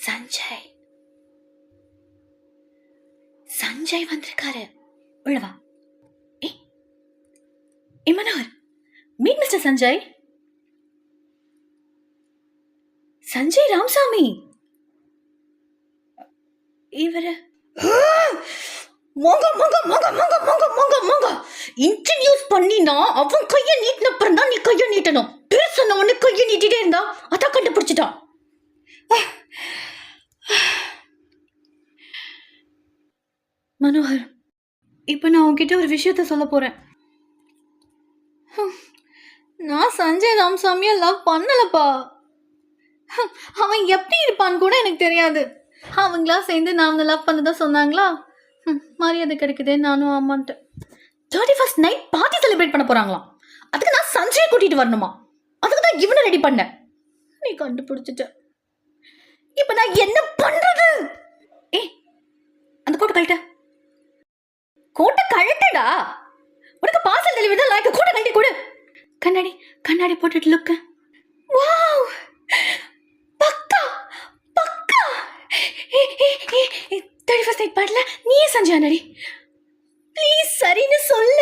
சஞ்சய் சஞ்சய் வந்திருக்காரு. உள்ளவா. ஏ Manohar, meet mister Sanjay. Sanjay Ramasamy இவரு. இன்ட்ரடியூஸ் பண்ணினா அவன் கைய நீட்டினப்புறம் தான் நீ கைய நீட்டணும். பேசணும் ஒண்ணு கைய நீட்டிட்டே இருந்தா அதான் கண்டுபிடிச்சிட்டான். மனோகர், இப்ப நான் உன்கிட்ட ஒரு விஷயத்த சொல்ல போறேன். நான் சஞ்சய் ராமசாமிய லவ் பண்ணலப்பா. அவன் எப்படி இருப்பான்னு கூட எனக்கு தெரியாது. அவங்களா சேர்ந்து நான் அவனை லவ் பண்ணதா சொன்னாங்களா, மரியாதை கிடைக்குதே நானும் ஆமான்ட்டு. 31st நைட் பார்ட்டி செலிப்ரேட் பண்ண போறாங்களாம். அதுக்கு நான் சஞ்சயை கூட்டிட்டு வரணுமா? அதுக்கு தான் இவனை ரெடி பண்ணேன். நீ கண்டுபிடிச்சிட்ட. இப்ப நான் என்ன பண்றது? அந்த கோட்டை கழட்ட. கோட்டை கழட்டடா. உனக்கு பார்சல் டெலிவரி தான் லைக். கோட்டை கழட்டி கொடு. கண்ணாடி கண்ணாடி போட்டுட்டு லுக்கு. வாவ், பக்கா பக்கா. 31st நைட் பாடல நீயே சஞ்சய் நடி. ப்ளீஸ் சரின்னு சொல்லு.